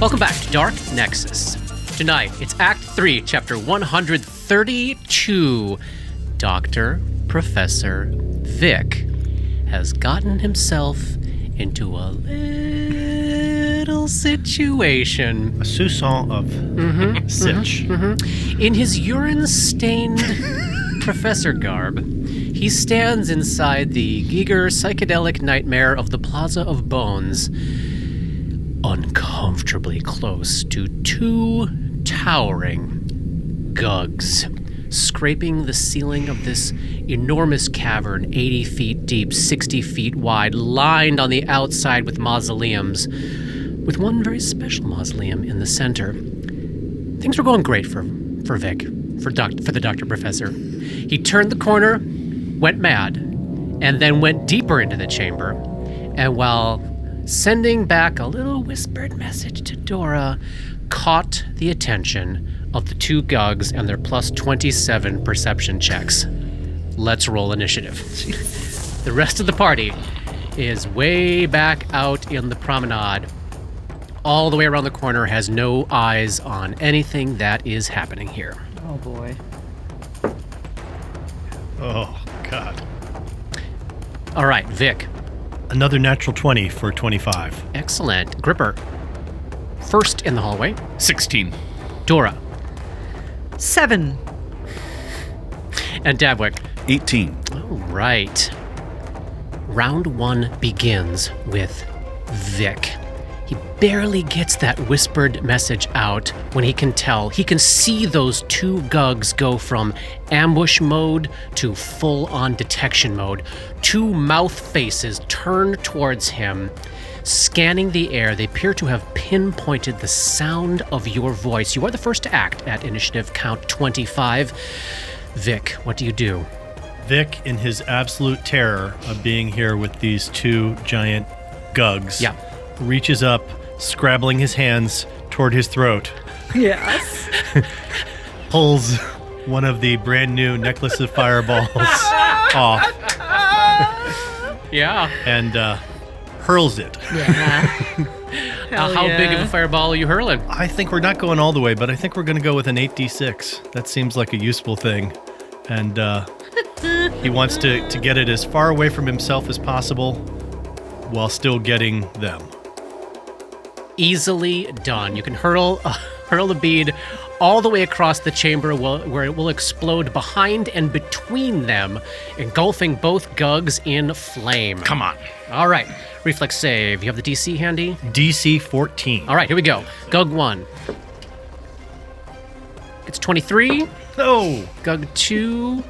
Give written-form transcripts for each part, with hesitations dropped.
Welcome back to Dark Nexus. Tonight, it's Act 3, Chapter 132. Professor Vic has gotten himself into a little situation. A soupçon of sitch. In his urine-stained professor garb, he stands inside the Giger psychedelic nightmare of the Plaza of Bones, uncomfortably close to two towering gugs, scraping the ceiling of this enormous cavern, 80 feet deep, 60 feet wide, lined on the outside with mausoleums, with one very special mausoleum in the center. Things were going great for Vic, for the Doctor Professor. He turned the corner, went mad, and then went deeper into the chamber, and while sending back a little whispered message to Dora, caught the attention of the two Gugs and their plus 27 perception checks. Let's roll initiative. Jeez. The rest of the party is way back out in the promenade, all the way around the corner, has no eyes on anything that is happening here. Oh boy. Oh, God. All right, Vic. Another natural 20 for 25. Excellent. Gripper. First in the hallway. 16. Dora. 7. And Dabwick. 18. All right. Round 1 begins with Vic. He barely gets that whispered message out when he can see those two Gugs go from ambush mode to full-on detection mode. Two mouth faces turn towards him, scanning the air. They appear to have pinpointed the sound of your voice. You are the first to act at initiative count 25. Vic, what do you do? Vic, in his absolute terror of being here with these two giant Gugs, reaches up, scrabbling his hands toward his throat. Yes. Pulls one of the brand new necklace of fireballs off. Yeah. And hurls it. Yeah. How big of a fireball are you hurling? I think we're not going all the way, but I think we're going to go with an 8d6. That seems like a useful thing. And he wants to get it as far away from himself as possible while still getting them. Easily done. You can hurl the bead all the way across the chamber where it will explode behind and between them, engulfing both Gugs in flame. Come on. All right. Reflex save. You have the DC handy? DC 14. All right, here we go. Gug 1. Gets 23. No. Gug 2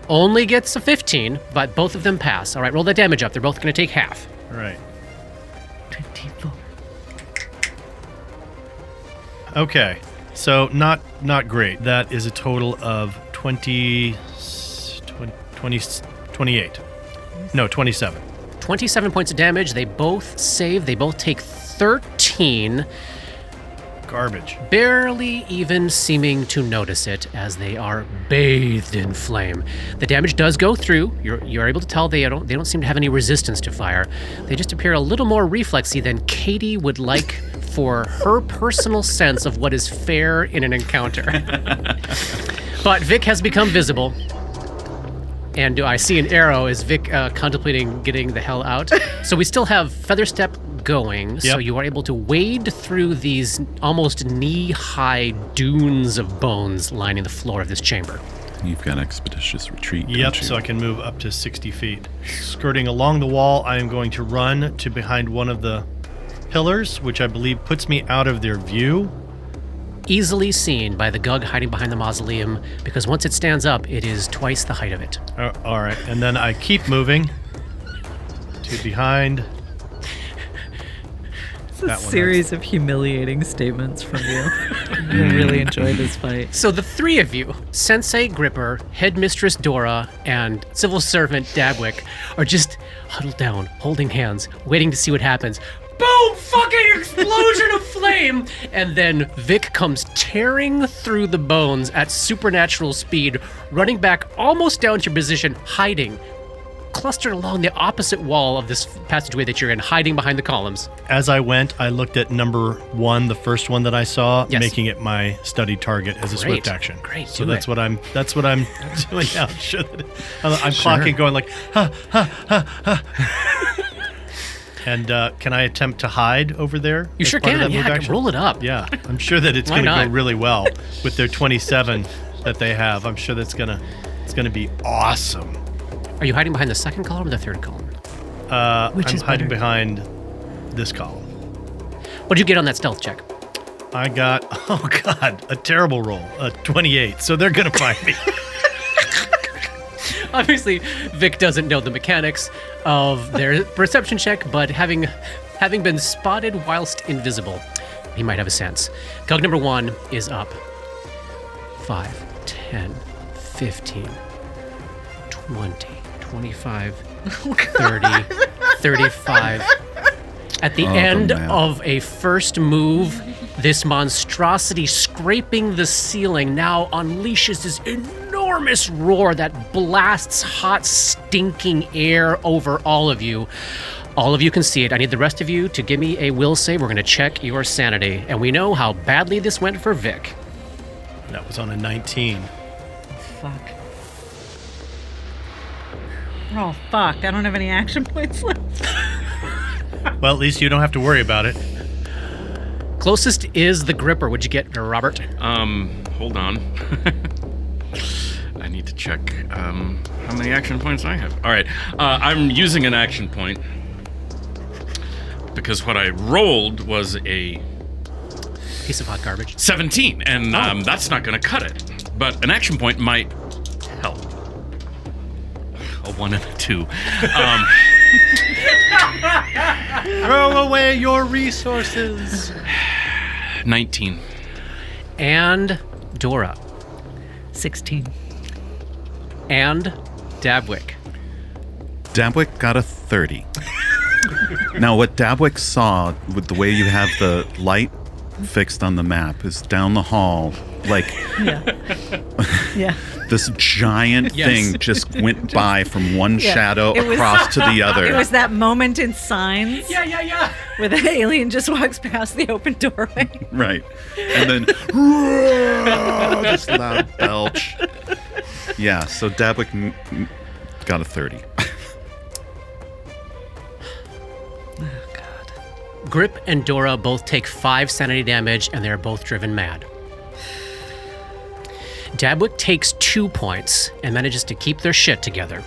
only gets a 15, but both of them pass. All right, roll that damage up. They're both going to take half. All right. 24. Okay. So not great. That is a total of 28. No, 27. 27 points of damage. They both save. They both take 13. Garbage. Barely even seeming to notice it as they are bathed in flame. The damage does go through. You're able to tell they don't seem to have any resistance to fire. They just appear a little more reflexy than Katie would like for her personal sense of what is fair in an encounter. But Vic has become visible. And I see an arrow as Vic contemplating getting the hell out. So we still have Feather Step going, Yep. so you are able to wade through these almost knee-high dunes of bones lining the floor of this chamber. You've got expeditious retreat. Yep, don't you? so I can move up to 60 feet. Skirting along the wall, I am going to run to behind one of the pillars, which I believe puts me out of their view. Easily seen by the Gug hiding behind the mausoleum, because once it stands up, it is twice the height of it. All right, and then I keep moving to behind. It's a series of humiliating statements from you. I really enjoy this fight. So the three of you, Sensei Gripper, Headmistress Dora, and Civil Servant Dabwick, are just huddled down, holding hands, waiting to see what happens. Boom! Fucking explosion of flame! And then Vic comes tearing through the bones at supernatural speed, running back almost down to your position, hiding clustered along the opposite wall of this passageway that you're in, hiding behind the columns. As I went, I looked at number 1, the first one that I saw, Yes. making it my study target as a swift action. Great, So do that's it. what I'm doing now. I'm clocking, going like, ha, ha, ha, ha. And can I attempt to hide over there? You as sure part of can. that move Yeah, action? roll it up. Yeah, I'm sure that it's Why going to go not? really well with their 27 that they have. I'm sure that's gonna be awesome. Are you hiding behind the second column or the third column? Which I'm is hiding better? behind this column. What did you get on that stealth check? I got, oh God, a terrible roll, a 28. So they're going to find me. Obviously, Vic doesn't know the mechanics of their perception check, but having been spotted whilst invisible, he might have a sense. Gug number 1 is up. 5, 10, 15, 20, 25, 30, 35. At the end man. of a first move, this monstrosity scraping the ceiling now unleashes this enormous roar that blasts hot, stinking air over all of you. All of you can see it. I need the rest of you to give me a will save. We're going to check your sanity. And we know how badly this went for Vic. That was on a 19. Fuck. Oh, fuck. I don't have any action points left. Well, at least you don't have to worry about it. Closest is the gripper. What'd you get, Robert? Hold on. I need to check how many action points I have. All right, I'm using an action point because what I rolled was a Piece of hot garbage. 17, and that's not going to cut it. But an action point might help. A 1 and a 2. Throw away your resources. 19. And Dora. 16. And Dabwick. Dabwick got a 30. Now, what Dabwick saw with the way you have the light fixed on the map is down the hall, like Yeah. Yeah. this giant Yes. thing just went by from one Yeah. shadow It was- across to the other. It was that moment in Signs Yeah. where the alien just walks past the open doorway. Right. And then this loud belch. Yeah, so Dabwick got a 30. Grip and Dora both take 5 sanity damage, and they're both driven mad. Dabwick takes 2 points and manages to keep their shit together.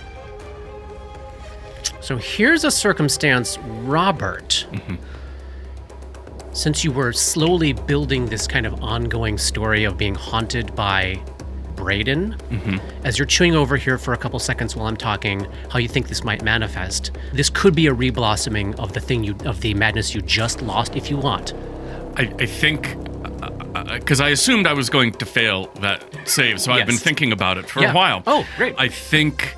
So here's a circumstance, Robert. Since you were slowly building this kind of ongoing story of being haunted by Brayden, as you're chewing over here for a couple seconds while I'm talking, how you think this might manifest. This could be a reblossoming of the madness you just lost, if you want. I think, because I assumed I was going to fail that save, so I've been Yes. thinking about it for Yeah. a while. Oh, great. I think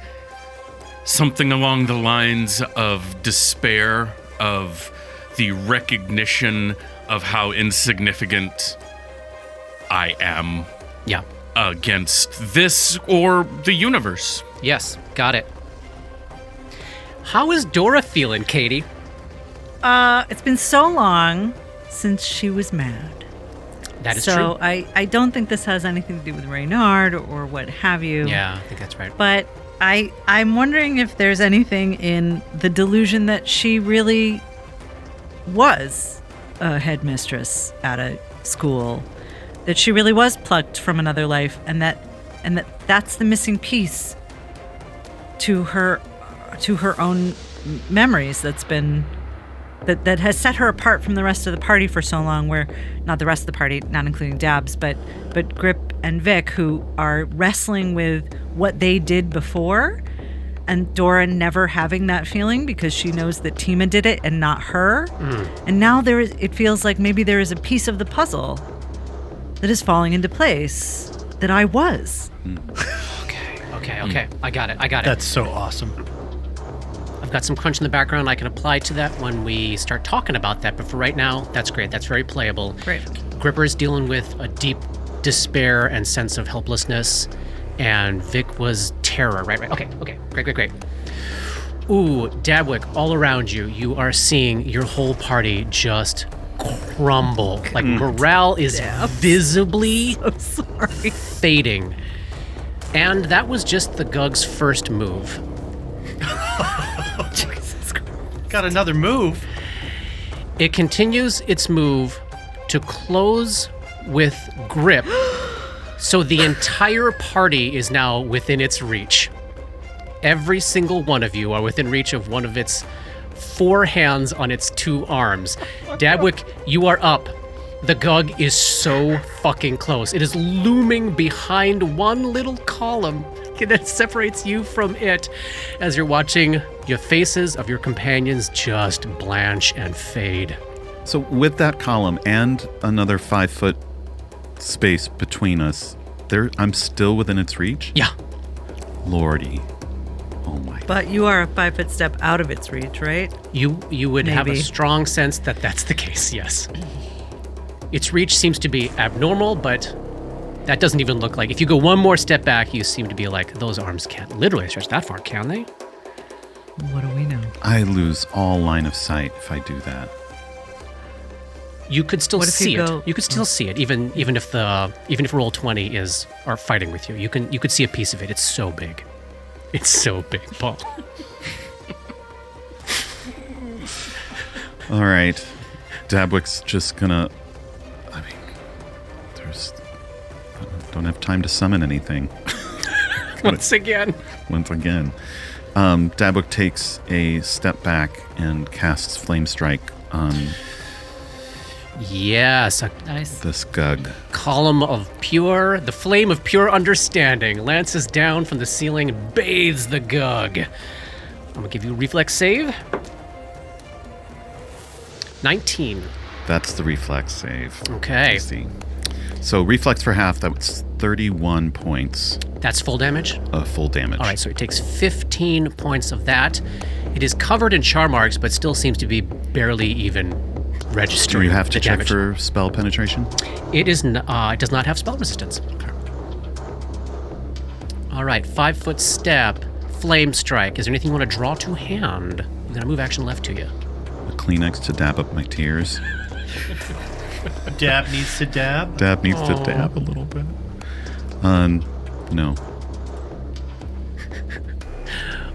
something along the lines of despair, of the recognition of how insignificant I am Yeah. against this or the universe. Yes, got it. How is Dora feeling, Katie? It's been so long since she was mad. That is so true. I don't think this has anything to do with Reynard or what have you. Yeah, I think that's right. But I'm wondering if there's anything in the delusion that she really was a headmistress at a school, that she really was plucked from another life, and that's the missing piece to her own memories that has set her apart from the rest of the party for so long, where not the rest of the party, not including Dabs, but Grip and Vic, who are wrestling with what they did before, and Dora never having that feeling because she knows that Tima did it and not her. And now it feels like maybe there is a piece of the puzzle that is falling into place that I was. Okay. I got it. That's so awesome. I've got some crunch in the background I can apply to that when we start talking about that. But for right now, that's great. That's very playable. Great. Gripper's dealing with a deep despair and sense of helplessness. And Vic was terror. Right. Okay. Great. Ooh, Dabwick, all around you, you are seeing your whole party just crumble. Like morale is visibly fading. And that was just the Gug's first move. Got another move. It continues its move to close with grip, so the entire party is now within its reach. Every single one of you are within reach of one of its 4 hands on its 2 arms. Dabwick, you are up. The Gug is so fucking close. It is looming behind one little column that separates you from it as you're watching your faces of your companions just blanch and fade. So with that column and another 5-foot space between us, I'm still within its reach? Yeah. Lordy. Oh my. But you are a 5-foot step out of its reach, right? You would have a Maybe. strong sense that that's the case, yes. Its reach seems to be abnormal, but that doesn't even look like... If you go one more step back, you seem to be like, those arms can't literally stretch that far, can they? What do we know? I lose all line of sight if I do that. You could still What if see you it. go- You could still see it, even if roll 20 are fighting with you. You could see a piece of it. It's so big. It's so big, Paul. All right. Dabwick's just gonna... I don't have time to summon anything. Once again. Dabwick takes a step back and casts Flame Strike on Yes, a Nice. this Gug. column of the flame of pure understanding lances down from the ceiling and bathes the Gug. I'm gonna give you a reflex save. 19. That's the reflex save. Okay. I see. So reflex for half, that's 31 points That's full damage. of full damage. All right, so it takes 15 points of that. It is covered in char marks, but still seems to be barely even registering. Do you have to the check damage. for spell penetration? It does not have spell resistance. All right, 5-foot step, flame strike. Is there anything you want to draw to hand? I'm gonna move action left to you. A Kleenex to dab up my tears. Dab needs to dab. Dab needs to dab a little bit. No.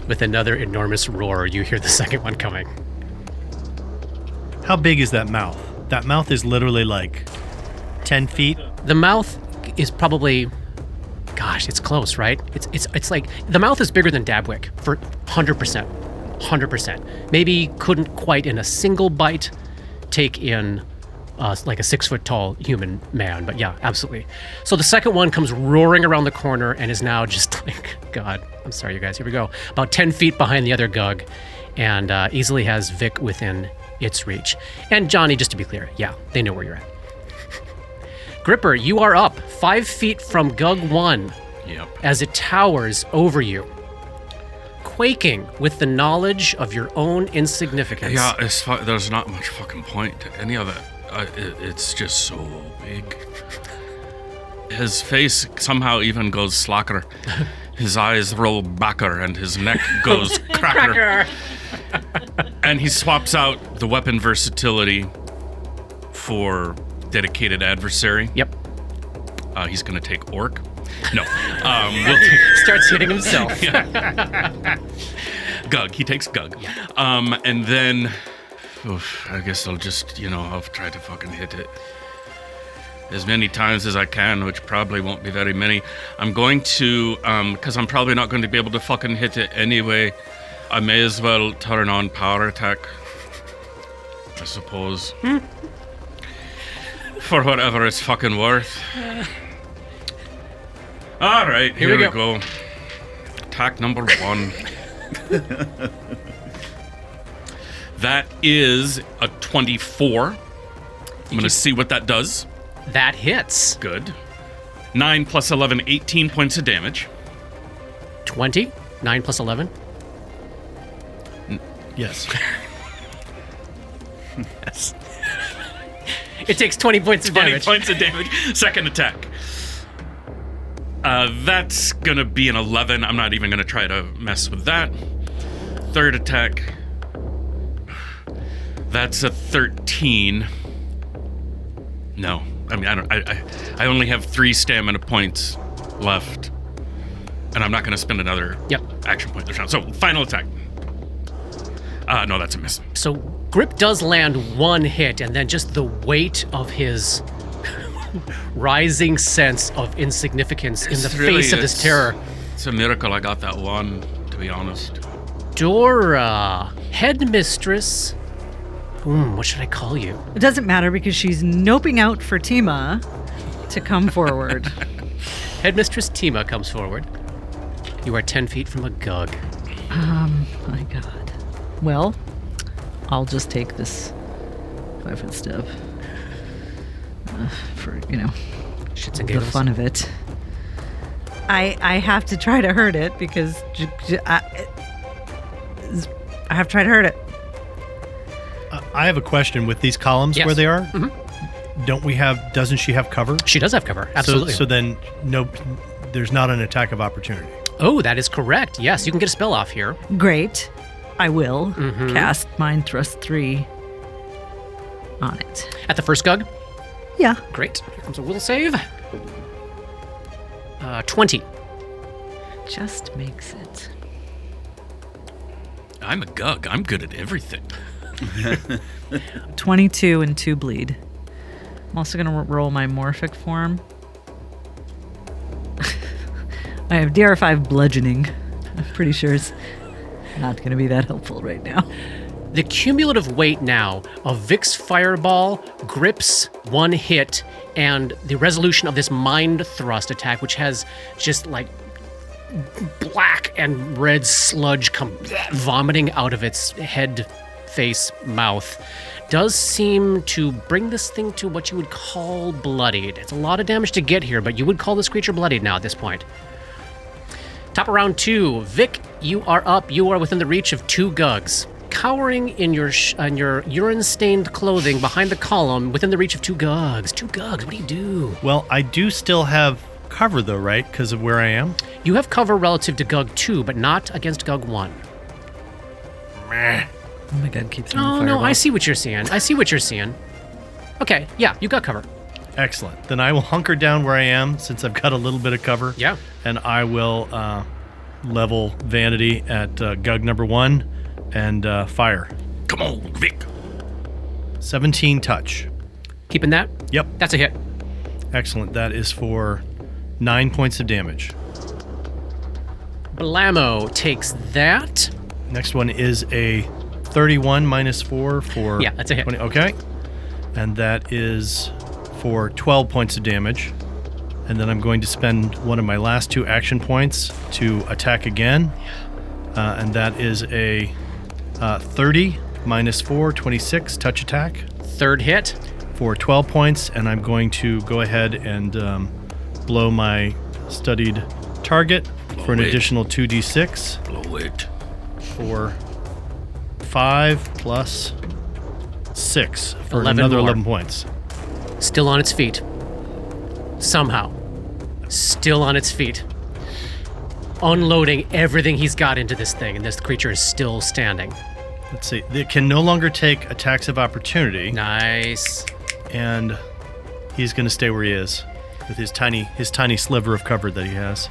With another enormous roar, you hear the second one coming. How big is that mouth? That mouth is literally like 10 feet. The mouth is probably, gosh, it's close, right? It's like the mouth is bigger than Dabwick for 100%. 100%. Maybe couldn't quite in a single bite take in like a 6-foot tall human man, but yeah, absolutely. So the second one comes roaring around the corner and is now just like, God, I'm sorry, you guys, here we go. About 10 feet behind the other Gug, and easily has Vic within its reach. And Johnny, just to be clear, yeah, they know where you're at. Gripper, you are up 5 feet from Gug 1 Yep. as it towers over you, quaking with the knowledge of your own insignificance. Yeah, there's not much fucking point to any of it. It's just so big. His face somehow even goes slacker. His eyes roll backer and his neck goes cracker. And he swaps out the weapon versatility for dedicated adversary. Yep. He's gonna take orc. No. Starts hitting himself. Gug. He takes Gug. And then, I guess I'll just, I'll try to fucking hit it as many times as I can, which probably won't be very many. I'm going to, because I'm probably not going to be able to fucking hit it anyway, I may as well turn on power attack, I suppose. For whatever it's fucking worth. All right, here we go. Attack number 1. That is a 24. I'm going to see what that does. That hits. Good. 9 plus 11, 18 points of damage. 20. 9 plus 11. Yes. Yes. It takes 20 points of 20 damage. points of damage. Second attack. That's going to be an 11. I'm not even going to try to mess with that. Third attack. That's a 13. No, I mean I only have 3 stamina points left, and I'm not going to spend another action point this round. So final attack. No, that's a miss. So Grip does land 1 hit, and then just the weight of his rising sense of insignificance in the face of this terror. It's a miracle I got that one, to be honest. Dora, headmistress. What should I call you? It doesn't matter because she's noping out for Tima to come forward. Headmistress Tima comes forward. You are 10 feet from a Gug. My God. Well, I'll just take this 5-foot step for, Shits and the giggles. fun of it. I have to try to hurt it because I have to try to hurt it. I have a question with these columns Yes. where they are. Mm-hmm. Doesn't she have cover? She does have cover, absolutely. So then, no, there's not an attack of opportunity. Oh, that is correct. Yes, you can get a spell off here. Great. I will cast Mind Thrust 3 on it. At the first Gug? Yeah. Great. Here comes a will save. 20. Just makes it. I'm a Gug. I'm good at everything. 22 and 2 bleed. I'm also going to roll my morphic form. I have DR5 bludgeoning. I'm pretty sure it's not going to be that helpful right now. The cumulative weight now of Vic's fireball, Grip's 1 hit, and the resolution of this mind thrust attack, which has just like black and red sludge come vomiting out of its head, face, mouth, does seem to bring this thing to what you would call bloodied. It's a lot of damage to get here, but you would call this creature bloodied now at this point. Top of round 2. Vic, you are up. You are within the reach of 2 Gugs. Cowering in your urine-stained clothing behind the column, within the reach of 2 Gugs. 2 Gugs, what do you do? Well, I do still have cover, though, right? Because of where I am? You have cover relative to Gug 2, but not against Gug 1. Oh my God, keep throwing Oh, fireball. no, I see what you're seeing. Okay, yeah, you got cover. Excellent. Then I will hunker down where I am since I've got a little bit of cover. Yeah. And I will level Vanity at Gug number 1 and fire. Come on, Vic. 17 touch. Keeping that? Yep. That's a hit. Excellent. That is for 9 points of damage. Blammo takes that. Next one is a 31 minus 4 for... Yeah, that's a hit. 20. Okay. And that is for 12 points of damage. And then I'm going to spend one of my last 2 action points to attack again. And that is a 30 minus 4, 26 touch attack. Third hit. For 12 points. And I'm going to go ahead and blow my studied target for an additional 2d6. Blow it. For 5 plus 6 for 11 another more. 11 points. Still on its feet. Somehow. Still on its feet. Unloading everything he's got into this thing, and this creature is still standing. Let's see. It can no longer take attacks of opportunity, Nice. and he's going to stay where he is with his tiny sliver of cover that he has.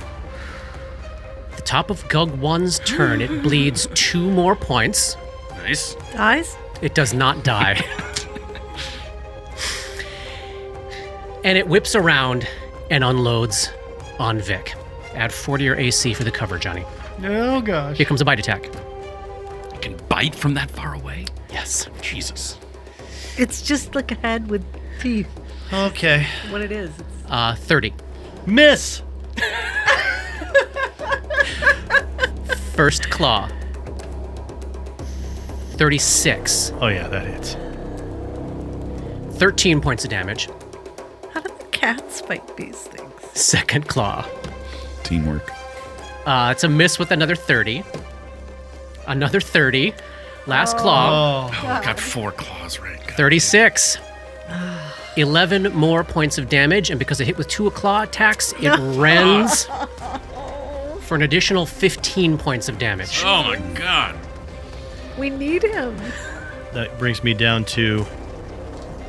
The top of Gug 1's turn, it bleeds 2 more points. Nice. Dies? It does not die. And it whips around and unloads on Vic. Add 40 your AC for the cover, Johnny. Oh, gosh. Here comes a bite attack. You can bite from that far away? Yes. Jesus. It's just like a head with teeth. Okay. What it is. 30. Miss! First claw. 36. Oh, yeah, that hits. 13 points of damage. How do the cats fight these things? Second claw. Teamwork. It's a miss with another 30. Another 30. Last claw. Oh. Oh, I got 4 claws right. 36. 11 more points of damage, and because it hit with 2 claw attacks, it rends for an additional 15 points of damage. Oh my God. We need him. That brings me down to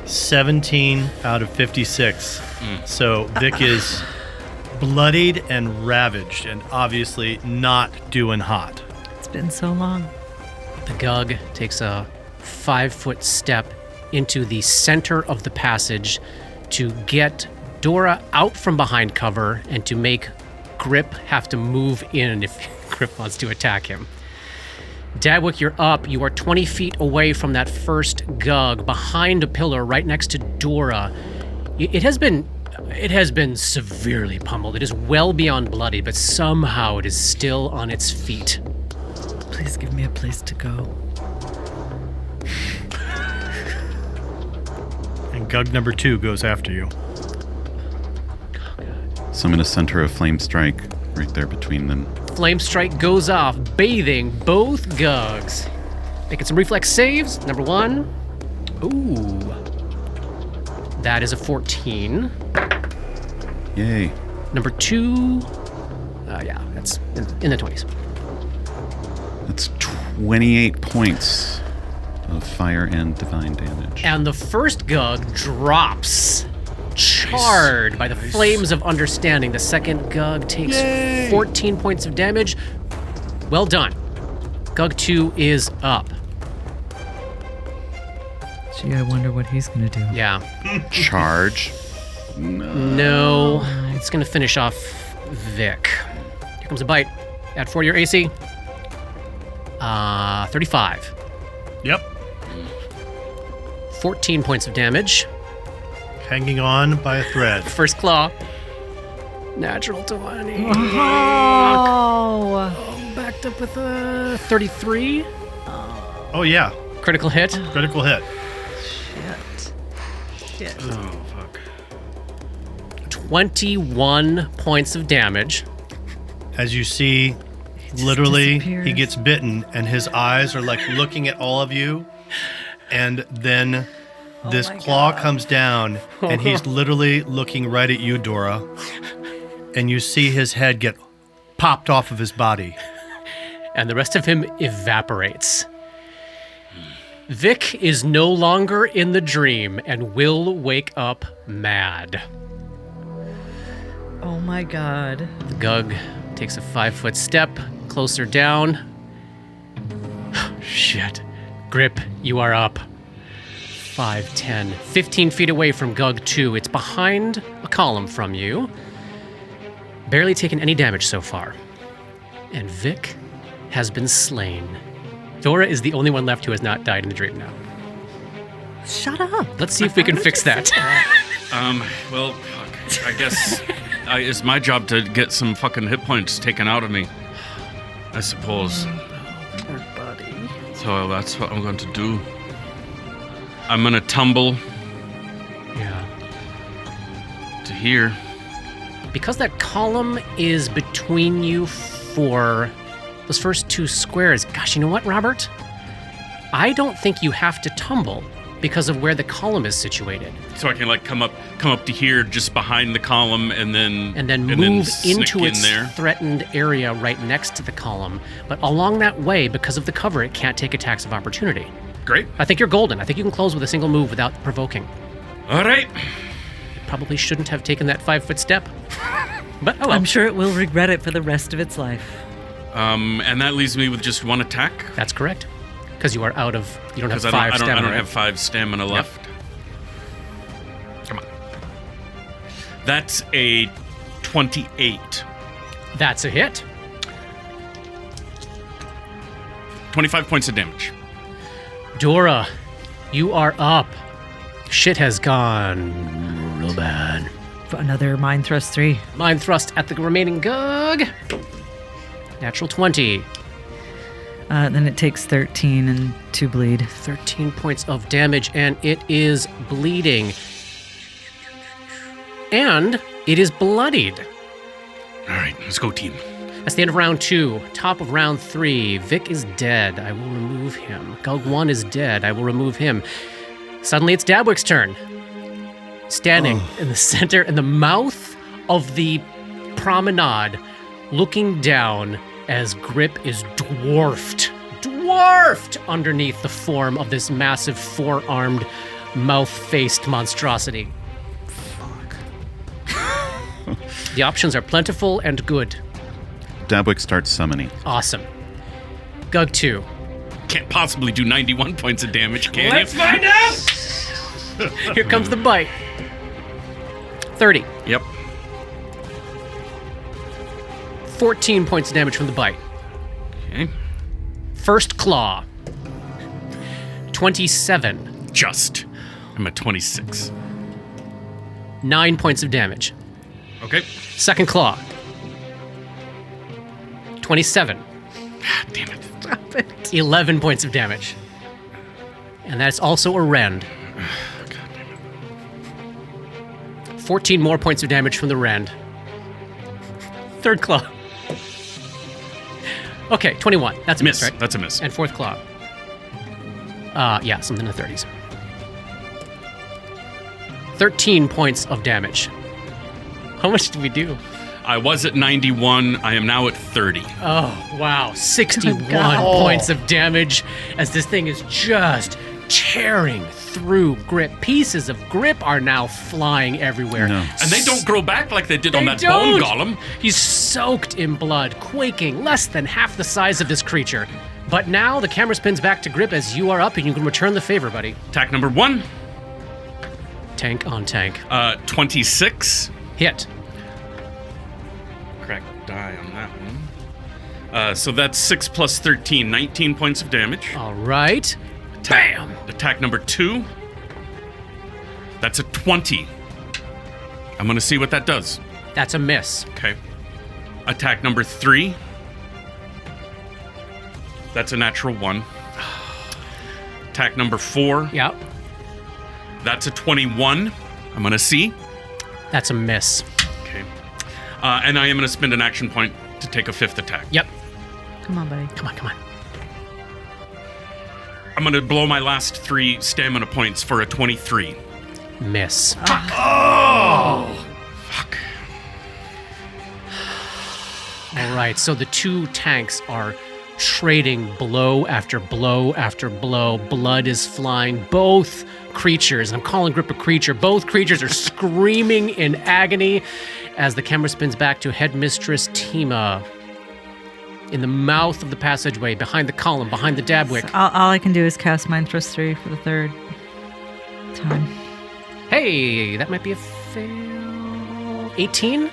17 out of 56. So Vic is bloodied and ravaged and obviously not doing hot. It's been so long. The Gug takes a 5-foot step into the center of the passage to get Dora out from behind cover and to make Grip have to move in if Grip wants to attack him. Dadwick, you're up. You are 20 feet away from that first Gug, behind a pillar right next to Dora. It has been severely pummeled. It is well beyond bloody, but somehow it is still on its feet. Please give me a place to go. And Gug number 2 goes after you. So I'm going to center a flame strike right there between them. Flame Strike goes off, bathing both Gugs. Making some reflex saves. Number 1. Ooh. That is a 14. Yay. Number 2. Yeah, that's in the 20s. That's 28 points of fire and divine damage. And the first Gug drops, charred by the flames of understanding. The second Gug takes 14 points of damage. Well done. Gug 2 is up. Gee, I wonder what he's gonna do. Yeah. Charge. No. It's going to finish off Vic. Here comes a bite. Add 4 to your AC. 35. Yep. 14 points of damage. Hanging on by a thread. First claw. Natural 20. Oh. Backed up with a 33. Oh, yeah. Critical hit. Critical hit. Shit. Oh, fuck. 21 points of damage. As you see, literally, disappears. he gets bitten, and his eyes are like looking at all of you. And then this my claw God. comes down, and he's literally looking right at you, Dora. And you see his head get popped off of his body. And the rest of him evaporates. Vic is no longer in the dream and will wake up mad. Oh my God. The Gug takes a 5-foot step closer down. Shit. Grip, you are up. 5, 10, 15 feet away from Gug 2. It's behind a column from you. Barely taken any damage so far. And Vic has been slain. Dora is the only one left who has not died in the dream now. Shut up. Let's see if we can fix that. Well, fuck. I guess it's my job to get some fucking hit points taken out of me. I suppose. Poor buddy. So that's what I'm going to do. I'm going to tumble Yeah. to here. Because that column is between you for those first 2 squares, gosh, you know what, Robert? I don't think you have to tumble because of where the column is situated. So I can like come up to here just behind the column and then move sneak into in its there. threatened area right next to the column. But along that way, because of the cover, it can't take attacks of opportunity. Great. I think you're golden. I think you can close with a single move without provoking. All right. Probably shouldn't have taken that 5-foot step. But oh well. I'm sure it will regret it for the rest of its life. And that leaves me with just 1 attack. That's correct. Because you are out of, you don't have Because 5 I stamina. don't right? have 5 stamina left. Come on. That's a 28. That's a hit. 25 points of damage. Dora, you are up. Shit has gone real bad. Another Mind Thrust 3. Mind thrust at the remaining Gug. Natural 20. Then it takes 13 and 2 bleed. 13 points of damage, and it is bleeding. And it is bloodied. All right, let's go, team. That's the end of round 2. Top of round 3. Vic is dead. I will remove him. Gug 1 is dead. I will remove him. Suddenly it's Dabwick's turn. Standing in the center, in the mouth of the promenade, looking down as Grip is dwarfed morphed underneath the form of this massive four-armed, mouth-faced monstrosity. Fuck. The options are plentiful and good. Dabwick starts summoning. Awesome. Gug 2. Can't possibly do 91 points of damage, can Let's you? find out! Here comes the bite. 30. Yep. 14 points of damage from the bite. Okay. First claw. 27. Just. I'm at 26. 9 points of damage. Okay. Second claw. 27. Damn it. Stop it. 11 points of damage. And that's also a rend. 14 more points of damage from the rend. Third claw. Okay, 21. That's a miss, right? That's a miss. And fourth claw. Yeah, something in the 30s. 13 points of damage. How much did we do? I was at 91. I am now at 30. Oh, wow. 61 God. points of damage as this thing is just tearing through grip. Pieces of grip are now flying everywhere. No. And they don't grow back like they did on They that bone don't. golem. He's soaked in blood, quaking, less than half the size of this creature. But now the camera spins back to grip as you are up and you can return the favor, buddy. Attack number 1. Tank on tank. 26. Hit. Crack die on that one. So that's 6 plus 13. 19 points of damage. All right. Bam! Attack number 2. That's a 20. I'm going to see what that does. That's a miss. Okay. Attack number 3. That's a natural 1. Attack number 4. Yep. That's a 21. I'm going to see. That's a miss. Okay. And I am going to spend an action point to take a 5th attack. Yep. Come on, buddy. Come on, come on. I'm going to blow my last 3 stamina points for a 23. Miss. Fuck. All right, so the two tanks are trading blow after blow after blow. Blood is flying. Both creatures, and I'm calling Grip a creature, both creatures are screaming in agony as the camera spins back to Headmistress Tima. In the mouth of the passageway, behind the column, behind the Dabwick. All I can do is cast Mind Thrust 3 for the third time. Hey, that might be a fail. 18?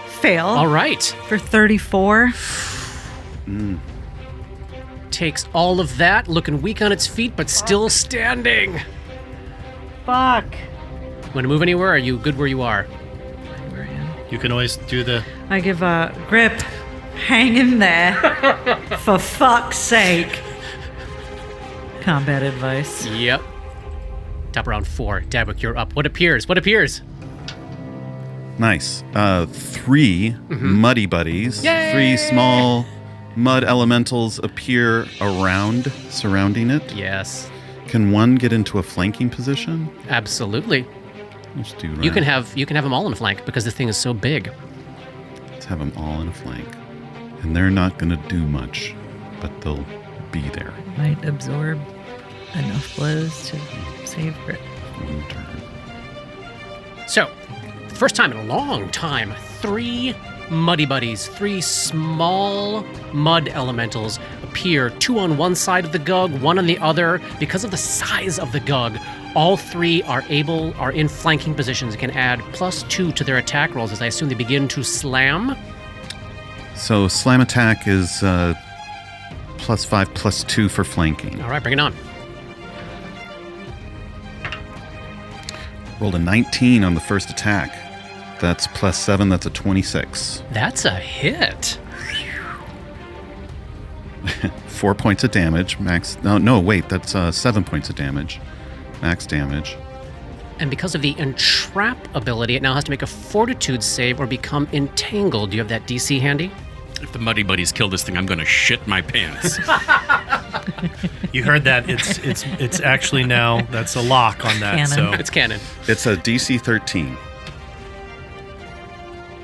Fail. All right. For 34. Takes all of that, looking weak on its feet, but still standing. Fuck. Want to move anywhere? Or are you good where you are? You can always do the. I give a Grip. Hang in there. For fuck's sake. Combat advice. Yep. Top round 4. Dabwick, you're up. What appears? What appears? Nice. 3 muddy buddies. Yay! 3 small mud elementals appear surrounding it. Yes. Can one get into a flanking position? Absolutely. Let's do that. You can have them all in a flank because the thing is so big. Let's have them all in a flank. And they're not going to do much, but they'll be there. Might absorb enough blows to save Grip. One turn. So, first time in a long time, 3 muddy buddies, 3 small mud elementals appear, 2 on one side of the Gug, 1 on the other. Because of the size of the Gug, all 3 are in flanking positions and can add +2 to their attack rolls as I assume they begin to slam. So slam attack is +5, +2 for flanking. All right, bring it on. Rolled a 19 on the first attack. That's +7, that's a 26. That's a hit. 4 points of damage, max. No, wait, that's 7 points of damage. Max damage. And because of the entrap ability, it now has to make a fortitude save or become entangled. Do you have that DC handy? If the Muddy Buddies kill this thing, I'm going to shit my pants. You heard that? It's actually now that's a lock on that. Canon. So It's canon. It's a DC 13.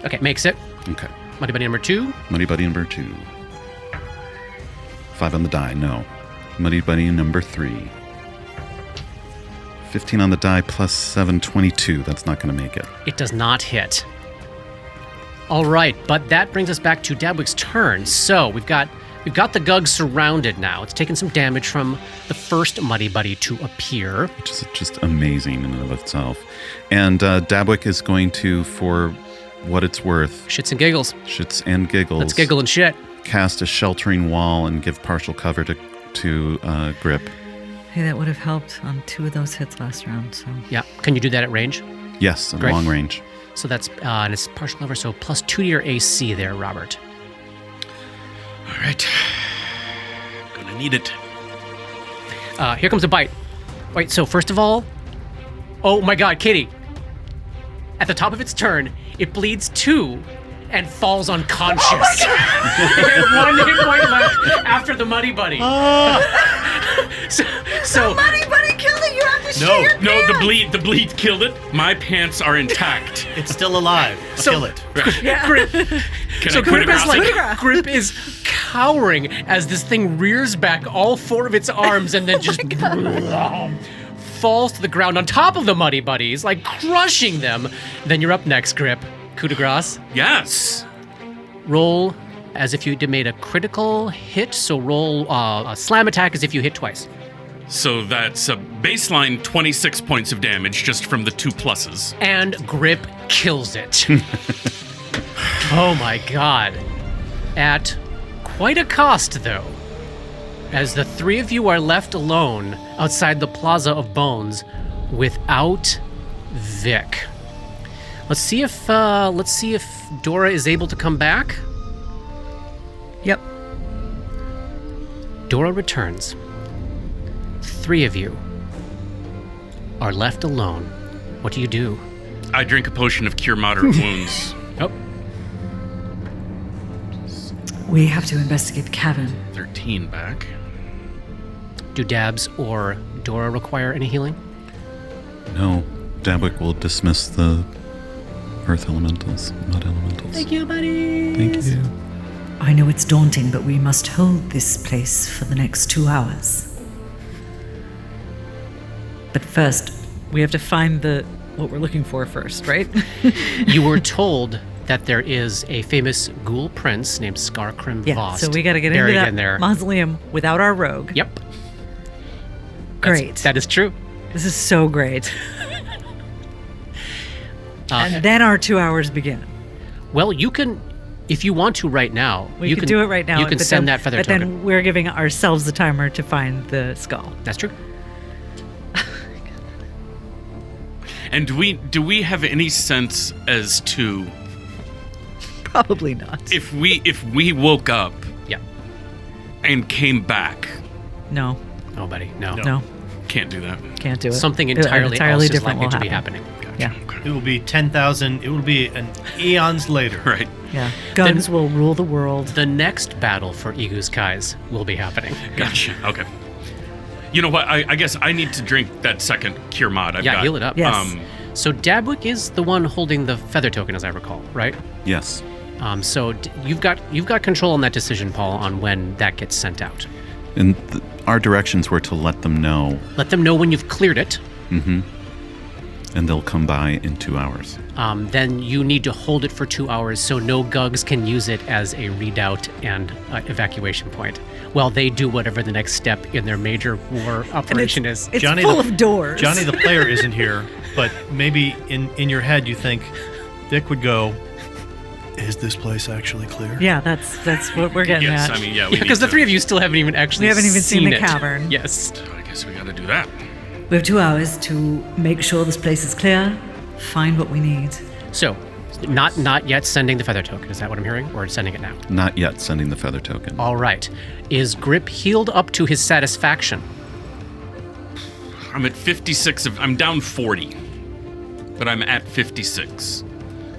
Okay, makes it. Okay. Muddy Buddy number 2. Muddy Buddy number 2. 5 on the die, no. Muddy Buddy number 3. 15 on the die plus 7, 22. That's not going to make it. It does not hit. All right, but that brings us back to Dabwick's turn. So we've got the Gug surrounded now. It's taken some damage from the first Muddy Buddy to appear. Which is just amazing in and of itself. And Dabwick is going to, for what it's worth... Shits and giggles. Shits and giggles. Let's giggle and shit. Cast a sheltering wall and give partial cover to Grip. Hey, that would have helped on 2 of those hits last round, so... Yeah. Can you do that at range? Yes, in Great. long range. So that's, and it's partial cover, so plus 2 to your AC there, Robert. All right. Gonna need it. Here comes a bite. Wait, so first of all... Oh my god, Kitty. At the top of its turn, it bleeds 2 and falls unconscious. One hit point left after the Muddy Buddy. So Muddy Buddy killed it! You have to share your No, pants! the bleed killed it. My pants are intact. It's still alive. Kill it. Grip, Can so I Grip is quit like Grip is cowering as this thing rears back all 4 of its arms and then just falls to the ground on top of the Muddy Buddies, like crushing them. Then you're up next, Grip. Coup de grace. Yes. Roll as if you made a critical hit, so roll a slam attack as if you hit twice. So that's a baseline 26 points of damage just from the 2 pluses. And Grip kills it. Oh my god. At quite a cost, though, as the 3 of you are left alone outside the Plaza of Bones without Vic. Let's see if Dora is able to come back. Yep. Dora returns. 3 of you are left alone. What do you do? I drink a potion of cure moderate wounds. Oh, We have to investigate the cavern. 13 back. do Dabs or Dora require any healing? No, Dabwick will dismiss the earth elementals, mud elementals. Thank you, buddy. Thank you. I know it's daunting, but we must hold this place for the next 2 hours. But first, we have to find what we're looking for first, right? You were told that there is a famous ghoul prince named Skarkrim Yeah, Vost so we got to get buried into that in there. mausoleum without our rogue. Yep. Great. That is true. This is so great. And then our 2 hours begin. Well, you can, if you want to right now. We can do it right now. You can but send then, that feather but token. then we're giving ourselves the timer to find the skull. That's true. And do we have any sense as to Probably not. if we woke up Yeah. and came back? No, Oh, buddy. No. no, Can't do that. can't do it. Something An entirely else is different likely will to be happen. happening. Yeah, It will be 10,000. It will be an eons later. Right. yeah. Guns will rule the world. The next battle for Igguzqaiz will be happening. Gotcha. Okay. You know what? I guess I need to drink that second cure mod. I've got. Heal it up. Yes. So Dabwick is the one holding the feather token, as I recall, right? Yes. So you've got control on that decision, Paul, on when that gets sent out. And our directions were to let them know, Let them know when you've cleared it. and they'll come by in 2 hours. Then you need to hold it for 2 hours so no Gugs can use it as a redoubt and evacuation point while they do whatever the next step in their major war operation is. It's Johnny full the- of doors. Johnny the player isn't here, but maybe in your head you think Dick would go, is this place actually clear? Yeah, that's what we're getting Yes. at. I mean, yeah. Because the 3 of you still haven't even actually We haven't even seen the it. cavern. Yes. I guess we got to do that. We have 2 hours to make sure this place is clear, find what we need. So, not yet sending the feather token. Is that what I'm hearing? Or sending it now? Not yet sending the feather token. All right. Is Grip healed up to his satisfaction? I'm at 56 I'm down 40. But I'm at 56.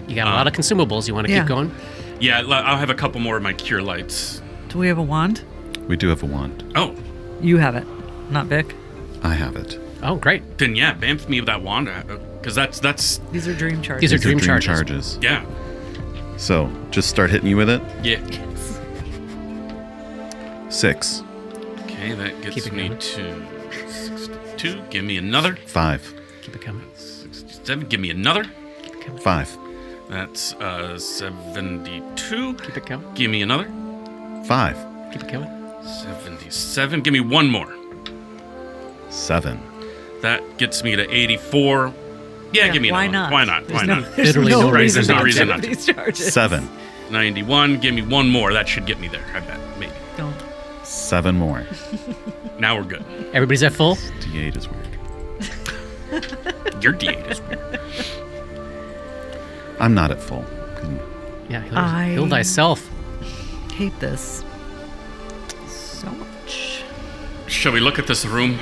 You got a lot of consumables. You want to Yeah. keep going? Yeah, I'll have a couple more of my cure lights. Do we have a wand? We do have a wand. Oh, You have it, not Vic. I have it. Oh, great. then yeah, bamf me with that wand. Because that's These are dream charges. These are These are dream charges. yeah. So, just start hitting you with it. Yeah. 6. Okay. Okay, that Keep gets it me going. to 62. Give me another. 5. Keep it coming. 67. Give me another. 5. That's 72. Keep it coming. Give me another. 5. Keep it coming. 77. Give me one more. 7. That gets me to 84. Yeah, give me why another not? one. Why not? There's Why no, not? There's Literally no no reason reason not not to to. with these charges. 7. 91. Give me one more. That should get me there. I bet. Maybe. Don't. 7 more. Now we're good. Everybody's at full? D8 is weird. Your D8 is weird. I'm not at full. Yeah, I- heal thyself. Hate this so much. Shall we look at this room?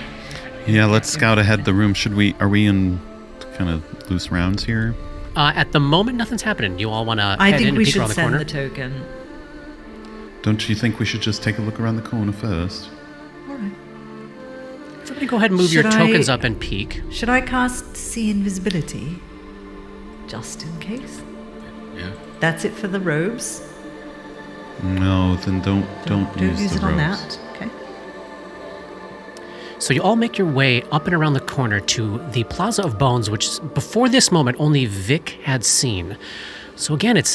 Yeah, let's scout ahead the room. Are we in kind of loose rounds here? At the moment, nothing's happening. You all want to I head in think and we peek should around the send corner? the token. Don't you think we should just take a look around the corner first? All right. Everybody go ahead and move your Should tokens I- up and peek. Should I cast See Invisibility? Just in case. Yeah. That's it for the robes. No, then don't use use the it on robes. that. Okay. So you all make your way up and around the corner to the Plaza of Bones, which before this moment only Vic had seen. So again, it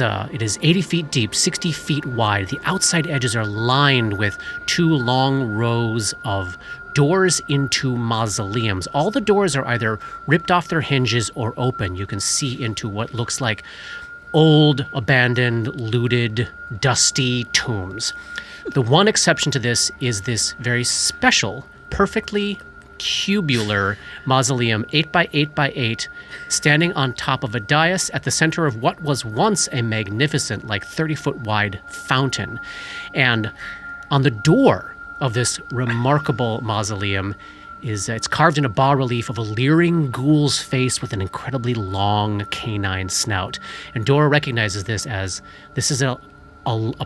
is 80 feet deep, 60 feet wide. The outside edges are lined with 2 long rows of doors into mausoleums. All the doors are either ripped off their hinges or open. You can see into what looks like old, abandoned, looted, dusty tombs. The one exception to this is this very special, perfectly cubular mausoleum, 8 by 8 by 8, standing on top of a dais at the center of what was once a magnificent, like 30-foot wide fountain. And on the door of this remarkable mausoleum it's carved in a bas-relief of a leering ghoul's face with an incredibly long canine snout. And Dora recognizes this is a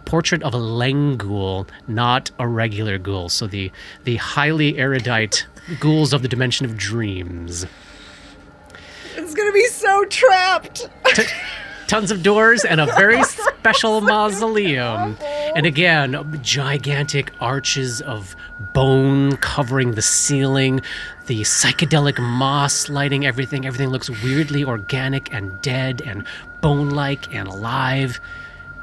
portrait of a Lenghoul, not a regular ghoul. So the highly erudite ghouls of the dimension of dreams. It's gonna be so trapped. Tons of doors and a very special mausoleum. And again, gigantic arches of bone covering the ceiling, the psychedelic moss lighting everything. Everything looks weirdly organic and dead and bone-like and alive.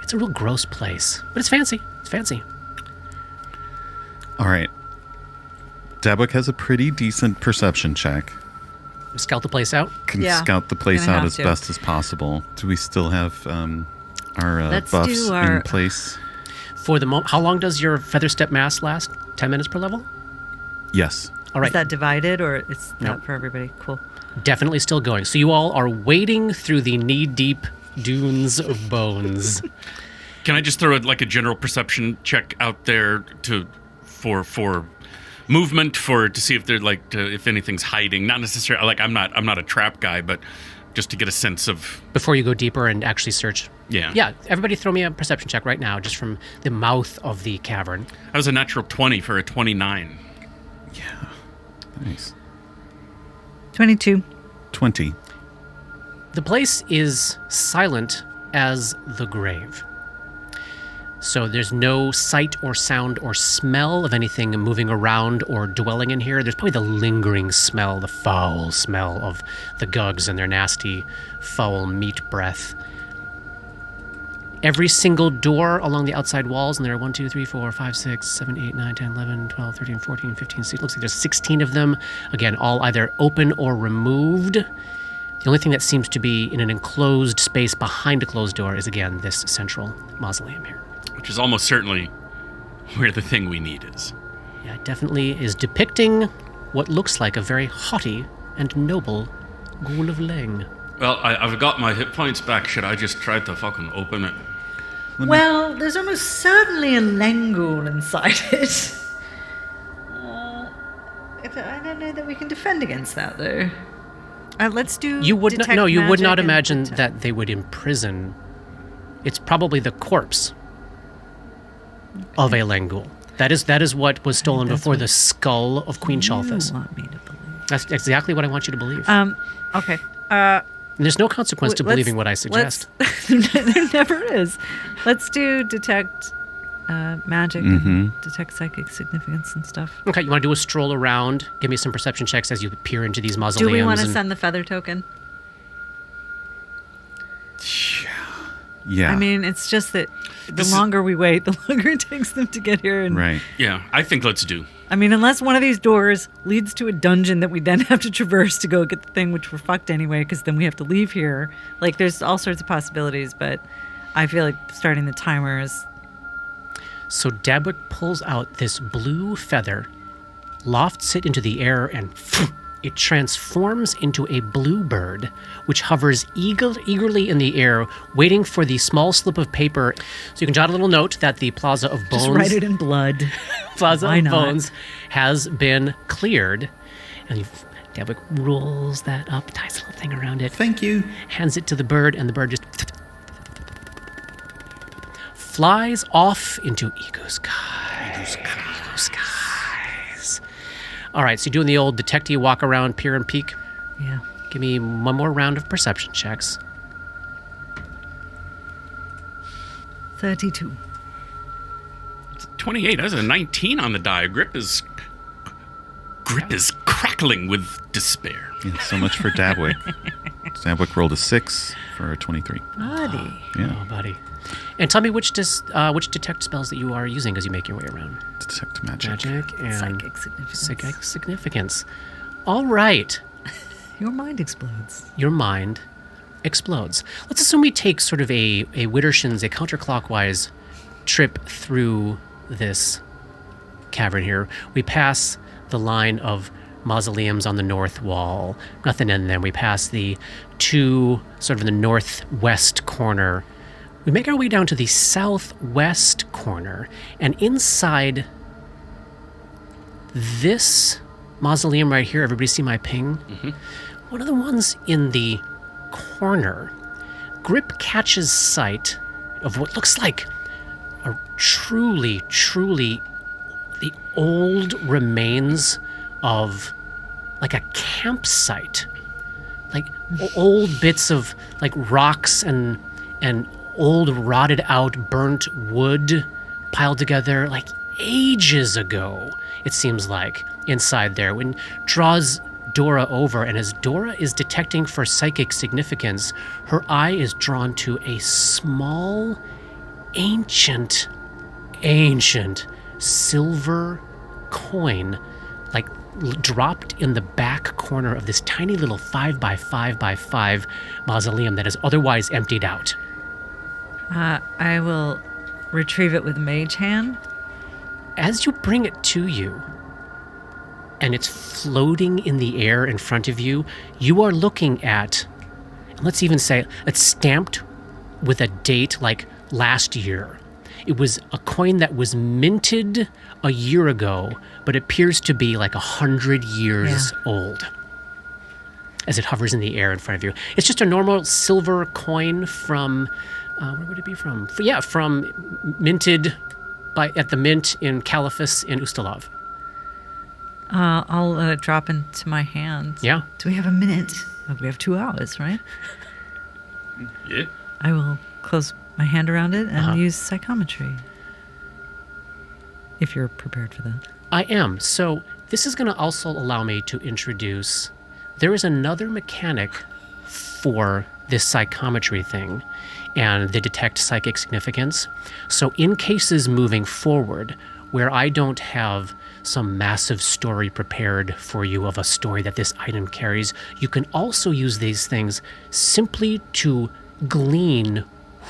It's a real gross place, but it's fancy. It's fancy. All right. Dabwick has a pretty decent perception check. Scout the place out. Can Yeah, scout the place gonna out have as to. best as possible. Do we still have our Let's buffs do our- in place? For the moment, how long does your feather step mass last? 10 minutes per level? Yes. All right. Is that divided or it's Nope. not for everybody? Cool. Definitely still going. So you all are wading through the knee-deep dunes of bones. Can I just throw a general perception check out there for movement to see if they're if anything's hiding? Not necessarily I'm not a trap guy, but just to get a sense of Before you go deeper and actually search. Yeah. Yeah, everybody throw me a perception check right now, just from the mouth of the cavern. That was a natural 20 for a 29. Nice. 22. 20. The place is silent as the grave. So there's no sight or sound or smell of anything moving around or dwelling in here. There's probably the lingering smell, the foul smell of the Gugs and their nasty, foul meat breath. Every single door along the outside walls, and there are 1, 2, 3, 4, 5, 6, 7, 8, 9, 10, 11, 12, 13, 14, 15, 16. Looks like there's 16 of them. Again, all either open or removed. The only thing that seems to be in an enclosed space behind a closed door is, again, this central mausoleum here. Which is almost certainly where the thing we need is. Yeah, it definitely is depicting what looks like a very haughty and noble Ghoul of Leng. Well, I've got my hit points back. Should I just try to fucking open it? Well, there's almost certainly a Lenghoul inside it. I don't know that we can defend against that, though. Let's do. You would not, detect no, you would magic not and imagine detect- that they would imprison. It's probably the corpse of a Lenghoul. That is what was stolen That's before what the skull of Queen Shalthus. You want me to believe. That's exactly what I want you to believe. Okay. And there's no consequence to let's- believing what I suggest. There never is. Let's do detect magic and detect psychic significance and stuff. Okay, you want to do a stroll around? Give me some perception checks as you peer into these mausoleums. Do we want to send the feather token? Yeah. I mean, it's just that the longer we wait, the longer it takes them to get here. And right. Yeah, I think let's do. I mean, unless one of these doors leads to a dungeon that we then have to traverse to go get the thing, which we're fucked anyway, because then we have to leave here. Like, there's all sorts of possibilities, but I feel like starting the timer is... So Dabwick pulls out this blue feather, lofts it into the air, and it transforms into a bluebird, which hovers eagerly in the air, waiting for the small slip of paper. So you can jot a little note that the Plaza of Bones... Just write it in blood. Plaza Why of not? Bones has been cleared. And Dabwick rolls that up, ties a little thing around it. Thank you. Hands it to the bird, and the bird just... flies off into Igguzqaiz. Igguzqaiz. All right, so you're doing the old detective walk around, peer and peek. Yeah. Give me one more round of perception checks. 32. 28. That's a 19 on the die. Grip is crackling with despair. Yeah, so much for Dabwick. Dabwick rolled a 6 for a 23. Buddy. Yeah. Oh, buddy. And tell me which detect spells that you are using as you make your way around. Detect magic. Magic and Psychic significance. psychic significance. All right. Your mind explodes. Your mind explodes. Let's assume we take sort of a Widdershins, a counterclockwise trip through this cavern here. We pass the line of mausoleums on the north wall. Nothing in them. We pass the two sort of in the northwest corner. We make our way down to the southwest corner, and inside this mausoleum right here, everybody see my ping? Mm-hmm. One of the ones in the corner, Grip catches sight of what looks like a truly the old remains of like a campsite. Like old bits of like rocks and old rotted out burnt wood piled together like ages ago, it seems like, inside there. When draws Dora over, and as Dora is detecting for psychic significance, her eye is drawn to a small, ancient silver coin, like dropped in the back corner of this tiny little 5x5x5 mausoleum that is otherwise emptied out. I will retrieve it with Mage Hand. As you bring it to you, and it's floating in the air in front of you, you are looking at, let's even say, it's stamped with a date like last year. It was a coin that was minted a year ago, but appears to be like 100 years old as it hovers in the air in front of you. It's just a normal silver coin from... where would it be from? From minted at the mint in Caliphus in Ustalav. I'll let it drop into my hand. Yeah. Do we have a minute? Oh, we have 2 hours, right? Yeah. I will close my hand around it and use psychometry. If you're prepared for that. I am. So this is going to also allow me to introduce... There is another mechanic for this psychometry thing and the detect psychic significance. So in cases moving forward where I don't have some massive story prepared for you of a story that this item carries, you can also use these things simply to glean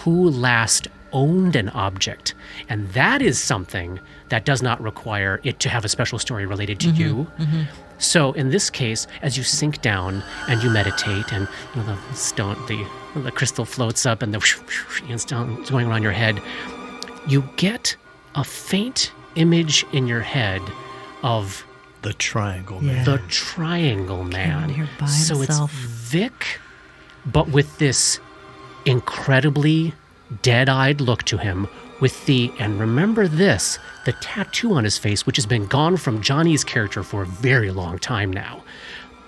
who last owned an object. And that is something that does not require it to have a special story related to you. Mm-hmm. So in this case, as you sink down and you meditate, and the stone, the crystal floats up, and the stone is going around your head, you get a faint image in your head of The Triangle Man. the Triangle Man. here by So himself. it's Vic, but with this incredibly dead-eyed look to him, with and remember this, the tattoo on his face, which has been gone from Johnny's character for a very long time now.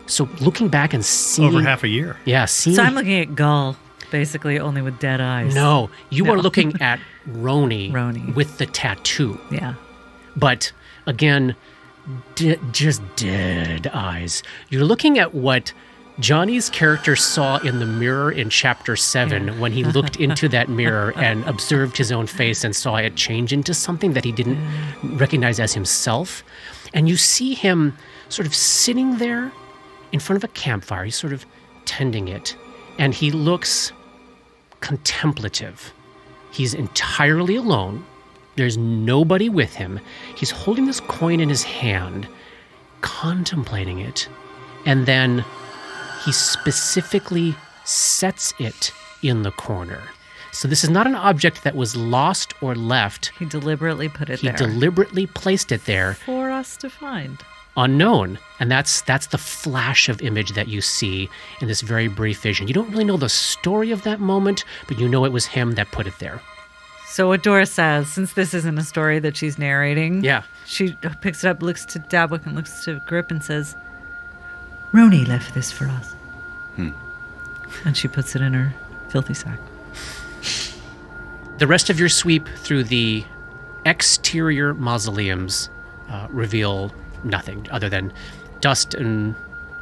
So looking back and seeing... Over half a year. Yeah, seeing... So I'm looking at Gull. basically, only with dead eyes. No, you No. are looking at Roni, Roni. with the tattoo. Yeah. But again, just dead eyes. You're looking at what Johnny's character saw in the mirror in chapter 7 when he looked into that mirror and observed his own face and saw it change into something that he didn't recognize as himself. And you see him sort of sitting there in front of a campfire. He's sort of tending it. And he looks contemplative. He's entirely alone. There's nobody with him. He's holding this coin in his hand, contemplating it. And then he specifically sets it in the corner. So this is not an object that was lost or left. He deliberately put it He there. deliberately placed it there, For us to find. unknown. And that's the flash of image that you see in this very brief vision. You don't really know the story of that moment, but you know it was him that put it there. So what Dora says, since this isn't a story that she's narrating, Yeah. she picks it up, looks to Dabwick and looks to Grip and says, Roni left this for us. and she puts it in her filthy sack. The rest of your sweep through the exterior mausoleums reveal nothing other than dust and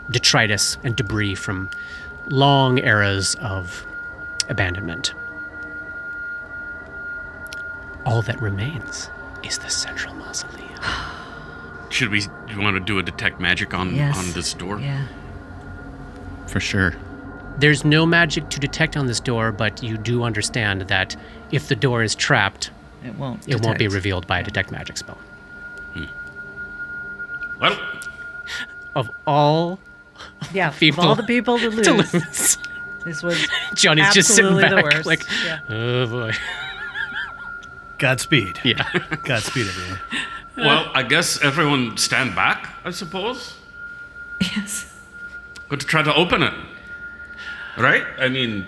detritus and debris from long eras of abandonment. All that remains is the central mausoleum. Should we? Do you want to do a detect magic on this door? Yeah. For sure. There's no magic to detect on this door, but you do understand that if the door is trapped, It won't. it won't be detect. revealed by a detect magic spell. Well, Of all Yeah. people Of all the people to lose, to lose, this was Johnny's just sitting absolutely back the worst. like, Yeah. oh boy. Godspeed. Yeah. Godspeed, everyone. well, I guess everyone stand back. I suppose. Yes. Good to try to open it. Right? I mean,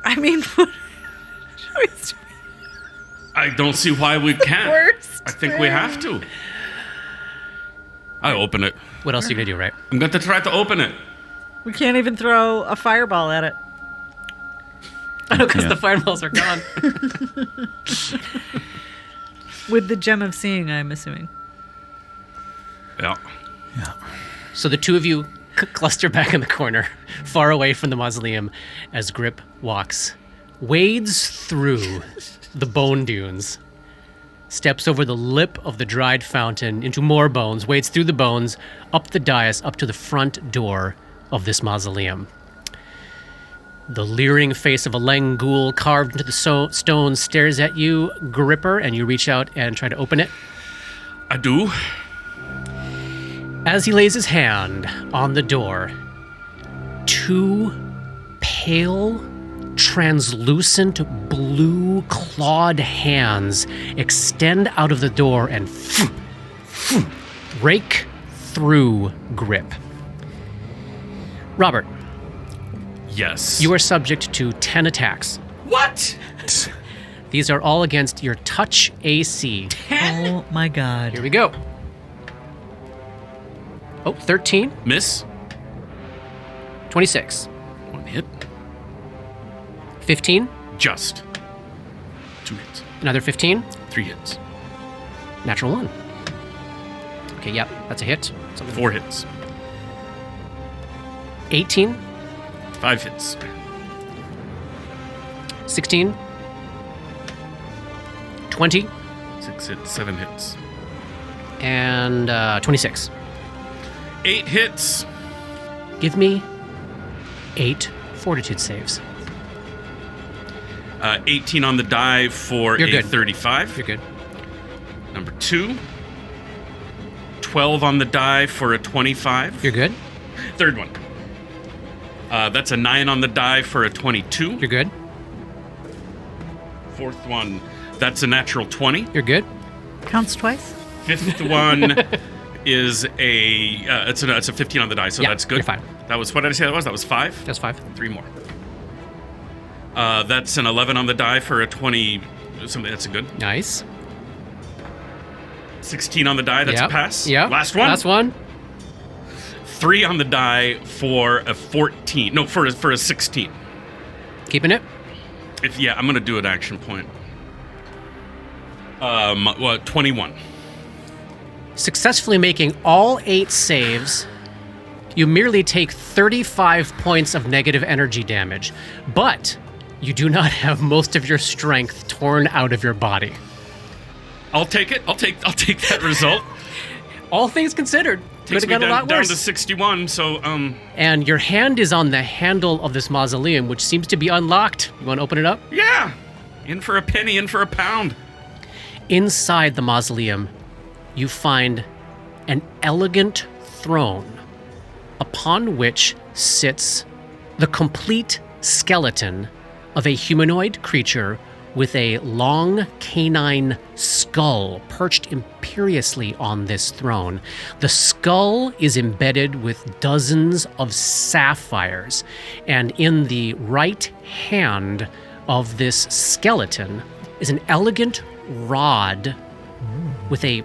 What choice? I don't see why we can't. Worst I think we have to. I open it. What else are you going to do, right? I'm going to try to open it. We can't even throw a fireball at it. Oh, because Yeah. the fireballs are gone. With the gem of seeing, I'm assuming. Yeah. So the two of you cluster back in the corner, far away from the mausoleum, as Grip walks, wades through the bone dunes, steps over the lip of the dried fountain into more bones, wades through the bones, up the dais, up to the front door of this mausoleum. The leering face of a Lenghoul carved into the stone stares at you, Gripper, and you reach out and try to open it. I do. As he lays his hand on the door, two pale, translucent, blue clawed hands extend out of the door and rake through Grip. Robert, Yes. you are subject to 10 attacks. What? These are all against your touch AC. Oh my god. Here we go. Oh, 13, Miss? 26, One hit. 15, Just. 2 hits. another 15, 3 hits. natural 1. Okay, yep, that's a hit. 4 hits. 18, 5 hits. 16, 20, 6 hits. 7 hits. and 26. 8 hits. Give me 8 fortitude saves. 18 on the die for You're a good. 35. You're good. Number 2. 12 on the die for a 25. You're good. Third one. That's a 9 on the die for a 22. You're good. Fourth one. That's a natural 20. You're good. Counts twice? Fifth one is it's a 15 on the die, so Yeah, that's good. you're fine. That was, what did I say that was? That was 5? That's 5. 3 more. That's an 11 on the die for a 20. Something that's a good. Nice. 16 on the die. That's Yep. a pass. Yeah. Last one. Last one. 3 on the die for a 14. No, for a 16. keeping it? I'm gonna do an action point. 21. Successfully making all 8 saves, you merely take 35 points of negative energy damage, but you do not have most of your strength torn out of your body. I'll take it. I'll take that result. All things considered, could have got a lot down worse. to 61. So And your hand is on the handle of this mausoleum, which seems to be unlocked. You want to open it up? yeah, in for a penny, in for a pound. Inside the mausoleum, you find an elegant throne upon which sits the complete skeleton of a humanoid creature with a long canine skull perched imperiously on this throne. The skull is embedded with dozens of sapphires, and in the right hand of this skeleton is an elegant rod with a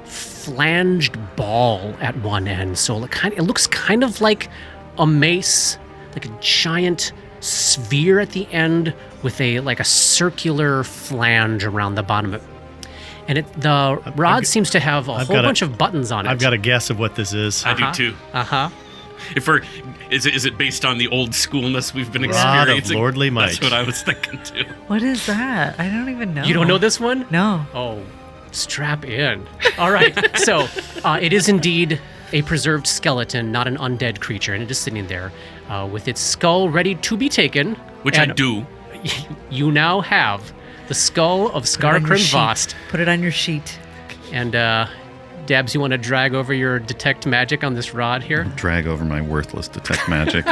flanged ball at one end. So it looks kind of like a mace, like a giant sphere at the end with a circular flange around the bottom of it. And the rod seems to have a whole bunch of buttons on it. I've got a guess of what this is. I do too. Is it based on the old schoolness we've been Rod of experiencing? lordly might. That's what I was thinking too. What is that? I don't even know. You don't know this one? No. Oh, strap in. All right. So it is indeed a preserved skeleton, not an undead creature, and it is sitting there with its skull ready to be taken. Which I do. You now have the skull of Skarkrim Vost. Put it on your sheet. And Dabs, you want to drag over your detect magic on this rod here? Drag over my worthless detect magic.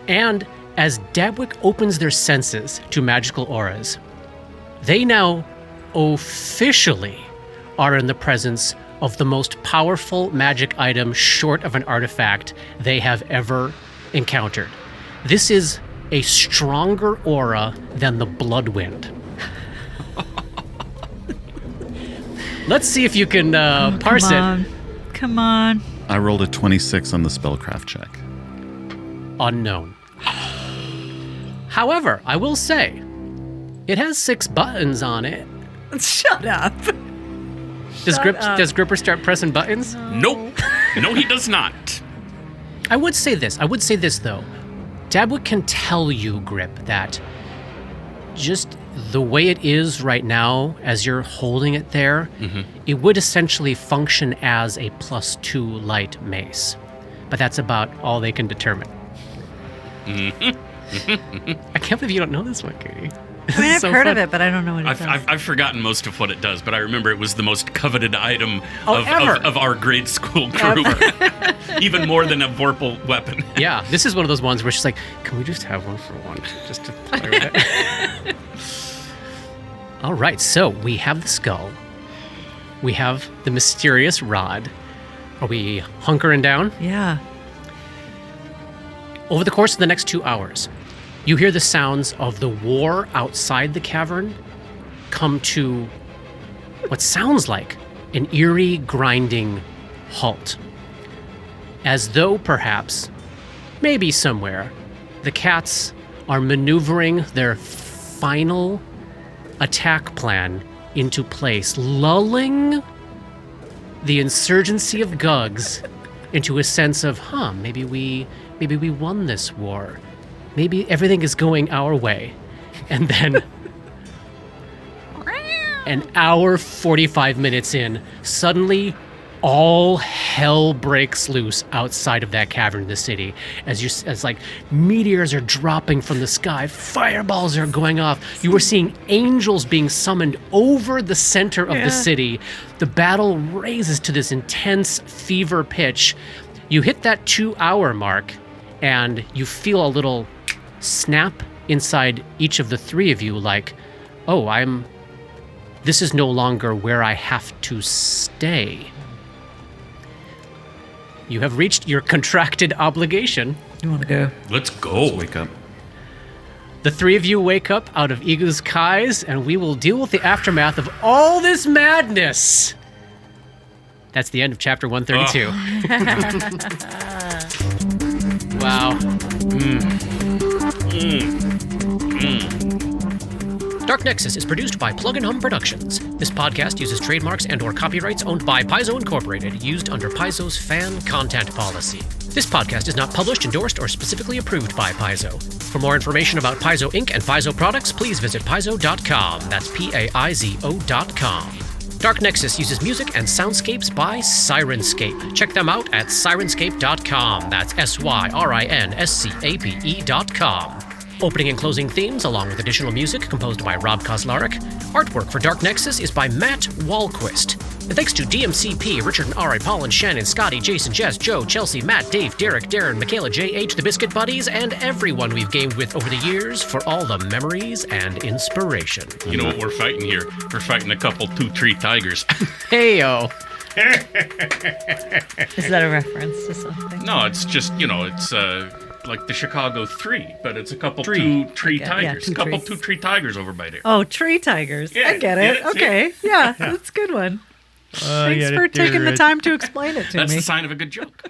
And as Dabwick opens their senses to magical auras, they now officially are in the presence of the most powerful magic item short of an artifact they have ever encountered. This is a stronger aura than the Bloodwind. Let's see if you can parse it. Come on. I rolled a 26 on the spellcraft check. Unknown. However, I will say, it has 6 buttons on it. Shut up. Does Gripper start pressing buttons? Nope. No, he does not. I would say this though. Dabwick can tell you, Grip, that just the way it is right now, as you're holding it there, it would essentially function as a +2 light mace. But that's about all they can determine. I can't believe you don't know this one, Katie. I mean, I've heard of it, but I don't know what it does. I've forgotten most of what it does, but I remember it was the most coveted item ever. of our grade school group. Even more than a Vorpal weapon. Yeah, this is one of those ones where she's like, can we just have one for one? Just to play with it. All right, so we have the skull. We have the mysterious rod. Are we hunkering down? Yeah. Over the course of the next 2 hours, you hear the sounds of the war outside the cavern come to what sounds like an eerie, grinding halt. As though, perhaps, maybe somewhere, the cats are maneuvering their final attack plan into place, lulling the insurgency of Gugs into a sense of, maybe we won this war. Maybe everything is going our way. And then an hour, 45 minutes in, suddenly all hell breaks loose outside of that cavern in the city. As like meteors are dropping from the sky, fireballs are going off. You are seeing angels being summoned over the center of the city. The battle raises to this intense fever pitch. You hit that 2-hour mark, and you feel a little snap inside each of the 3 of you, like, this is no longer where I have to stay. You have reached your contracted obligation. You want to go? Let's go. Let's wake up. The 3 of you wake up out of Igguzqaiz, and we will deal with the aftermath of all this madness. That's the end of chapter 132. Wow. Dark Nexus is produced by Plug and Hum Productions. This podcast uses trademarks and/or copyrights owned by Paizo Incorporated, used under Paizo's fan content policy. This podcast is not published, endorsed, or specifically approved by Paizo. For more information about Paizo Inc. and Paizo products, please visit paizo.com. That's Paizo.com. Dark Nexus uses music and soundscapes by Syrinscape. Check them out at syrinscape.com. That's SYRINSCAPE.com. Opening and closing themes, along with additional music composed by Rob Kauzlaric. Artwork for Dark Nexus is by Matt Wahlquist. And thanks to DMCP, Richard and Ari, Paul and Shannon, Scotty, Jason, Jess, Joe, Chelsea, Matt, Dave, Derek, Darren, Michaela, J.H., the Biscuit Buddies, and everyone we've gamed with over the years for all the memories and inspiration. You know what we're fighting here? We're fighting a couple 2-3 tigers. Heyo. Is that a reference to something? No, it's just, it's like the Chicago 3, but it's a couple 2-3 tigers. two couple trees. 2-3 tigers over by there. Oh, tree tigers. Yeah, I get it. yeah, see? Okay. Yeah, that's a good one. Thanks for taking the time to explain it to That's me. the sign of a good joke.